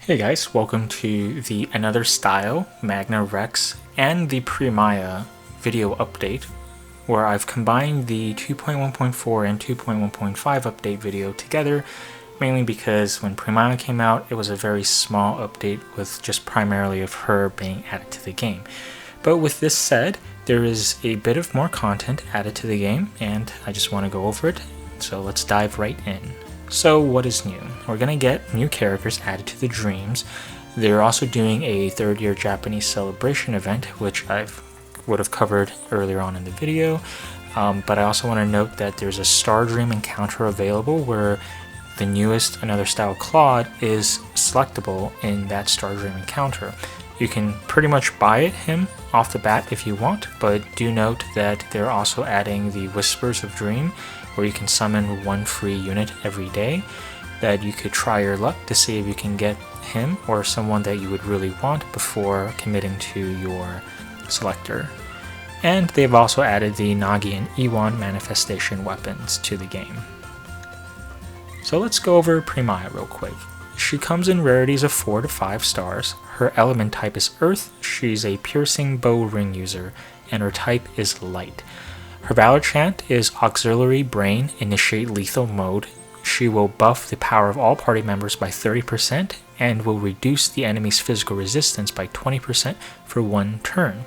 Hey guys, welcome to the Another Style, Magna Rex, and the Premaya video update, where I've combined the 2.1.4 and 2.1.5 update video together, mainly because when Premaya came out, it was a very small update with just primarily of her being added to the game. But with this said, there is a bit of more content added to the game, and I just want to go over it, so let's dive right in. So what is new? We're gonna get new characters added to the dreams. They're also doing a third year Japanese celebration event, which I would have covered earlier on in the video. But I also want to note that there's a Star Dream encounter available where the newest Another Style Claude is selectable in that Star Dream encounter. You can pretty much buy him off the bat if you want, but do note that they're also adding the Whispers of Dream, where you can summon one free unit every day, that you could try your luck to see if you can get him or someone that you would really want before committing to your selector. And they've also added the Nagi and Ewan manifestation weapons to the game. So let's go over Premaya real quick. She comes in rarities of 4 to 5 stars. Her element type is Earth, she's a piercing bow ring user, and her type is Light. Her Valor Chant is Auxiliary Brain, Initiate Lethal Mode. She will buff the power of all party members by 30% and will reduce the enemy's physical resistance by 20% for 1 turn.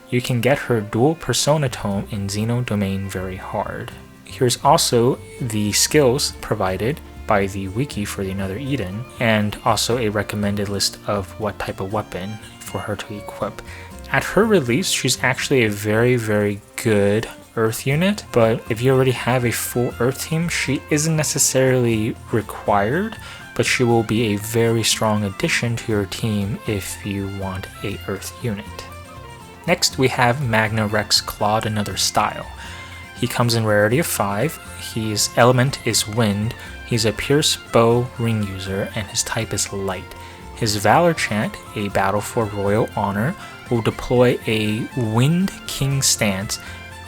You can get her dual Persona Tome in Xeno Domain Very Hard. Here's also the skills provided by the wiki for the Another Eden, and also a recommended list of what type of weapon for her to equip. At her release, she's actually a very good Earth unit, but if you already have a full Earth team, she isn't necessarily required, but she will be a very strong addition to your team if you want a Earth unit. Next, we have Magna Rex Claude Another Style. He comes in rarity of 5, his element is Wind, he's a Pierce Bow Ring user, and his type is Light. His Valor Chant, a Battle for Royal Honor, will deploy a Wind King stance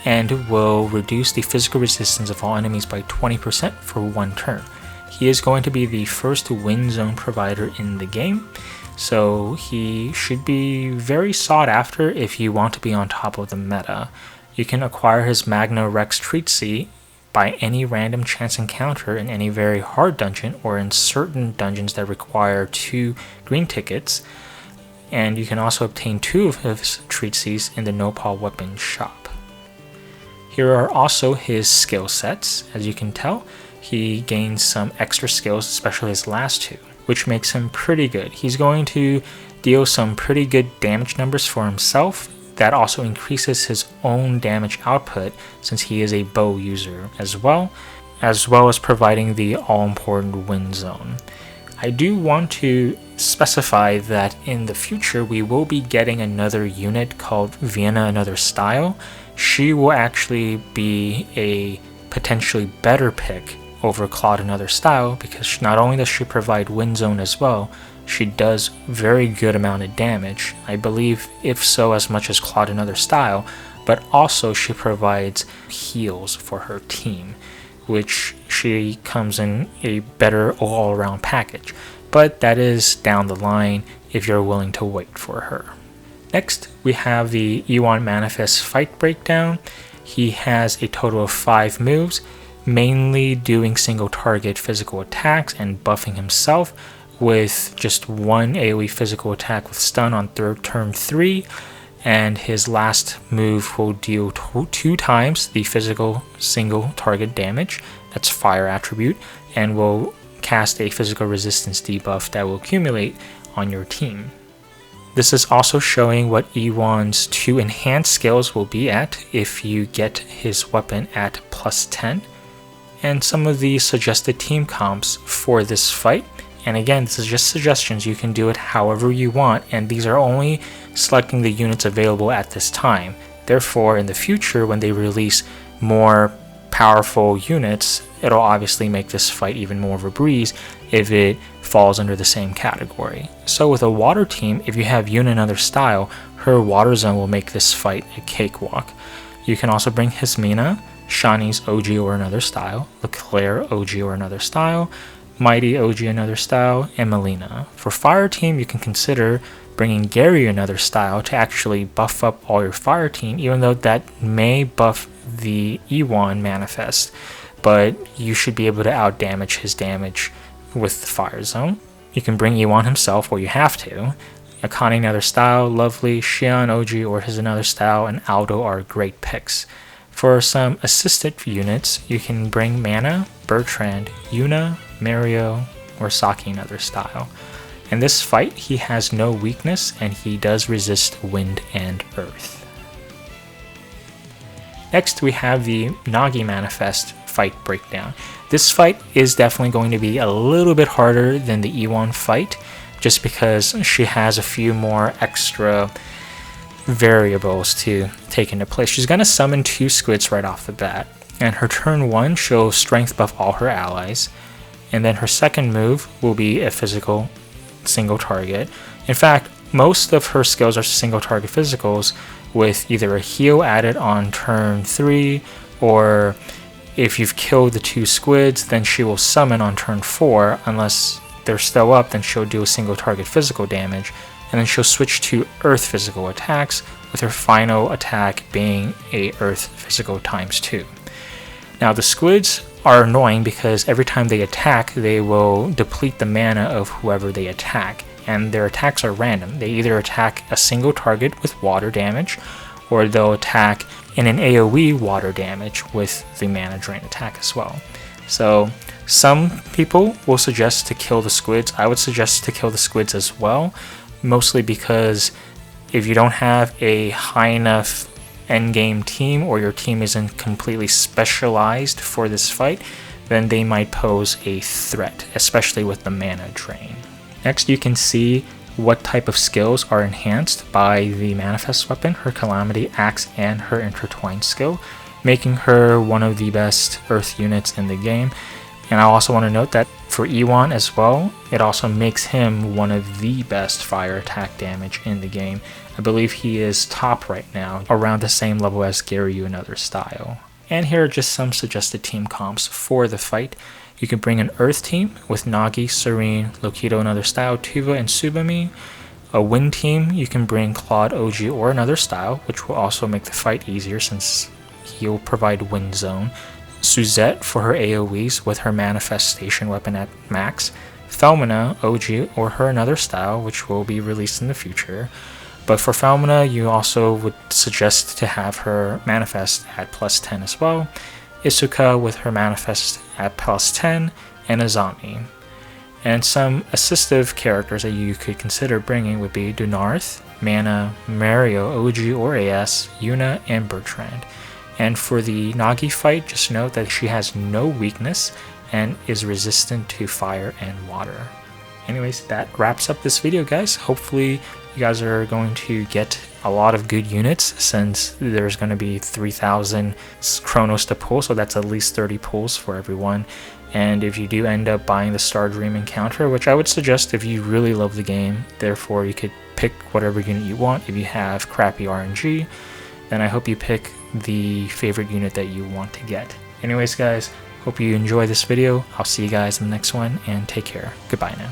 and will reduce the physical resistance of all enemies by 20% for 1 turn. He is going to be the first wind zone provider in the game, so he should be very sought after if you want to be on top of the meta. You can acquire his Magna Rex Treatsy by any random chance encounter in any very hard dungeon or in certain dungeons that require 2 green tickets, and you can also obtain 2 of his Treatsies in the Nopal Weapon Shop. Here are also his skill sets. As you can tell, he gains some extra skills, especially his last 2, which makes him pretty good. He's going to deal some pretty good damage numbers for himself. That also increases his own damage output since he is a bow user as well as providing the all-important wind zone. I do want to specify that in the future we will be getting another unit called Vienna Another Style. She will actually be a potentially better pick over Claude Another Style because not only does she provide wind zone as well, she does very good amount of damage. I believe if so as much as Claude Another Style, but also she provides heals for her team, which she comes in a better all-around package. But that is down the line if you're willing to wait for her. Next, we have the Yuan Manifest Fight Breakdown. He has a total of 5 moves, mainly doing single target physical attacks and buffing himself with just 1 AoE physical attack with stun on turn 3, and his last move will deal 2 times the physical single target damage, that's fire attribute, and will cast a physical resistance debuff that will accumulate on your team. This is also showing what Ewan's 2 enhanced skills will be at if you get his weapon at plus 10, and some of the suggested team comps for this fight. And again, this is just suggestions, you can do it however you want, and these are only selecting the units available at this time. Therefore, in the future, when they release more powerful units, it'll obviously make this fight even more of a breeze if it falls under the same category. So with a water team, if you have Yuan Another Style, her water zone will make this fight a cakewalk. You can also bring Hismina, Shani's OG or Another Style, Leclerc OG or Another Style, Mighty, OG another style, and Melina. For fire team, you can consider bringing Gary another style to actually buff up all your fire team, even though that may buff the Yuan manifest, but you should be able to outdamage his damage with the fire zone. You can bring Yuan himself, or you have to. Akane another style, Lovely, Xian, OG, or his another style, and Aldo are great picks. For some assisted units, you can bring Mana, Bertrand, Yuna, Mario, or Saki another style. In this fight, he has no weakness, and he does resist wind and earth. Next, we have the Nagi Manifest fight breakdown. This fight is definitely going to be a little bit harder than the Ewan fight, just because she has a few more extra variables to take into place. She's going to summon 2 squids right off the bat, and her turn 1 she'll strength buff all her allies, and then her second move will be a physical single target. In fact, most of her skills are single target physicals with either a heal added on turn 3, or if you've killed the 2 squids, then she will summon on turn 4. Unless they're still up, then she'll do a single target physical damage, and then she'll switch to earth physical attacks, with her final attack being a earth physical ×2. Now the squids are annoying because every time they attack, they will deplete the mana of whoever they attack, and their attacks are random. They either attack a single target with water damage, or they'll attack in an AoE water damage with the mana drain attack as well. So some people will suggest to kill the squids. I would suggest to kill the squids as well, mostly because if you don't have a high enough endgame team, or your team isn't completely specialized for this fight, then they might pose a threat, especially with the mana drain. Next, you can see what type of skills are enhanced by the manifest weapon, her Calamity Axe and her Intertwined skill, making her one of the best earth units in the game. And I also want to note that for Ewan as well, it also makes him one of the best fire attack damage in the game. I believe he is top right now, around the same level as Gary another style. And here are just some suggested team comps for the fight. You can bring an earth team with Nagi, Serene, Lokito another style, Tuva, and Tsubame. A wind team, you can bring Claude, OG, or another style, which will also make the fight easier since he'll provide wind zone. Suzette for her AoEs with her manifestation weapon at max. Felmina, OG, or her another style, which will be released in the future. But for Felmina, you also would suggest to have her manifest at +10 as well. Isuka with her manifest at +10, and Azami. And some assistive characters that you could consider bringing would be Dunarth, Mana, Mario, OG or AS, Yuna, and Bertrand. And for the Nagi fight, just note that she has no weakness and is resistant to fire and water. Anyways, that wraps up this video, guys. Hopefully you guys are going to get a lot of good units, since there's going to be 3,000 Chronos to pull, so that's at least 30 pulls for everyone. And if you do end up buying the Star Dream Encounter, which I would suggest if you really love the game, therefore you could pick whatever unit you want. If you have crappy RNG, then I hope you pick the favorite unit that you want to get. Anyways, guys, hope you enjoy this video. I'll see you guys in the next one, and take care. Goodbye now.